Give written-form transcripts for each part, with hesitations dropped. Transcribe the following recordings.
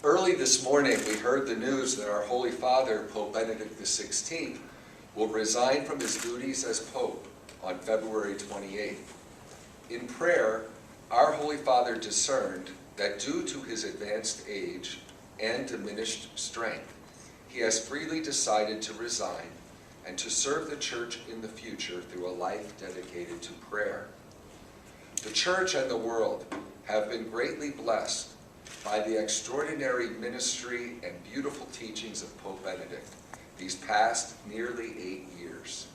Early this morning, we heard the news that our Holy Father, Pope Benedict XVI, will resign from his duties as Pope on February 28th. In prayer, our Holy Father discerned that due to his advanced age and diminished strength, he has freely decided to resign and to serve the Church in the future through a life dedicated to prayer. The Church and the world have been greatly blessed by the extraordinary ministry and beautiful teachings of Pope Benedict these past nearly 8 years.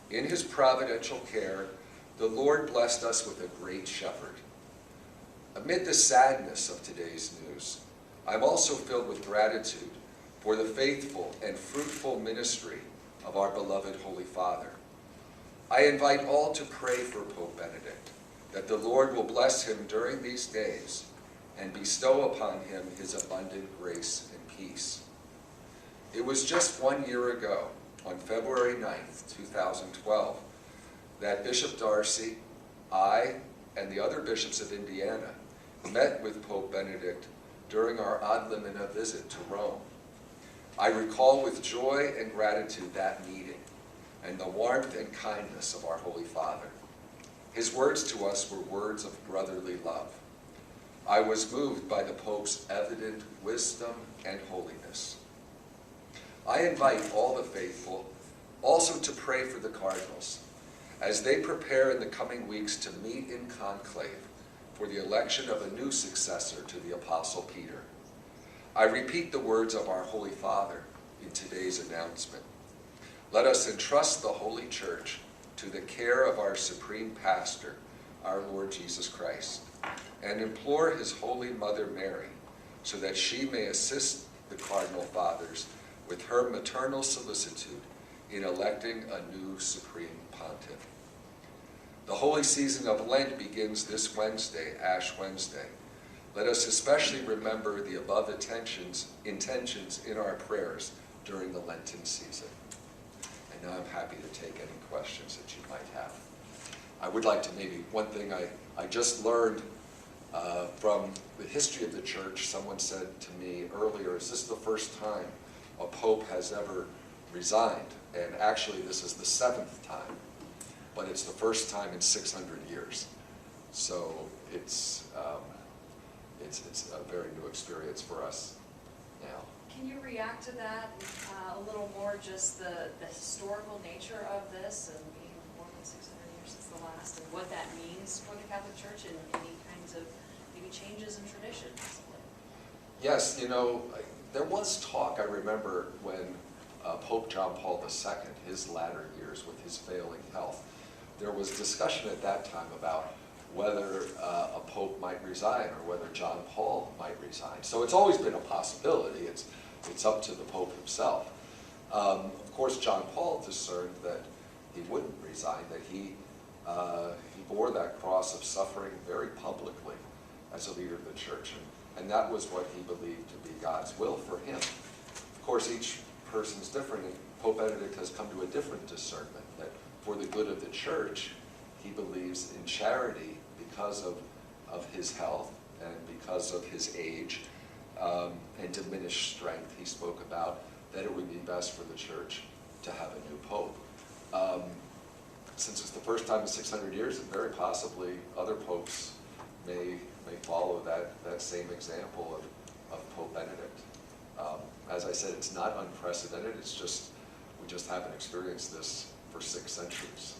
In his providential care, the Lord blessed us with a great shepherd. Amid the sadness of today's news, I'm also filled with gratitude for the faithful and fruitful ministry of our beloved Holy Father. I invite all to pray for Pope Benedict, that the Lord will bless him during these days and bestow upon him his abundant grace and peace. It was just 1 year ago, on February 9th, 2012, that Bishop Darcy, I, and the other bishops of Indiana met with Pope Benedict during our ad limina visit to Rome. I recall with joy and gratitude that meeting and the warmth and kindness of our Holy Father. His words to us were words of brotherly love. I was moved by the Pope's evident wisdom and holiness. I invite all the faithful also to pray for the cardinals as they prepare in the coming weeks to meet in conclave for the election of a new successor to the Apostle Peter. I repeat the words of our Holy Father in today's announcement. Let us entrust the Holy Church to the care of our Supreme Pastor, our Lord Jesus Christ, and implore his Holy Mother Mary so that she may assist the Cardinal Fathers with her maternal solicitude in electing a new Supreme Pontiff. The holy season of Lent begins this Wednesday, Ash Wednesday. Let us especially remember the above intentions in our prayers during the Lenten season. And now I'm happy to take any questions that you might have. I would like to one thing I just learned from the history of the Church. Someone said to me earlier, is this the first time a pope has ever resigned? And actually this is the 7th time, but it's the first time in 600 years. So it's a very new experience for us now. Can you react to that a little more, just the historical nature of this and being more than 600 years since the last, and what that means for the Catholic Church and any kinds of maybe changes in tradition, possibly? Yes, there was talk, I remember, when Pope John Paul II, his latter years with his failing health, there was discussion at that time about whether a pope might resign or whether John Paul might resign. So it's always been a possibility. It's up to the Pope himself. Of course, John Paul discerned that he wouldn't resign, that he bore that cross of suffering very publicly as a leader of the Church. And that was what he believed to be God's will for him. Of course, each person's different, and Pope Benedict has come to a different discernment, that for the good of the Church, he believes in charity because of his health and because of his age and diminished strength. He spoke about that it would be best for the Church to have a new pope. Since it's the first time in 600 years, and very possibly other popes may follow that same example of Pope Benedict. As I said, it's not unprecedented. It's just we just haven't experienced this for 6 centuries.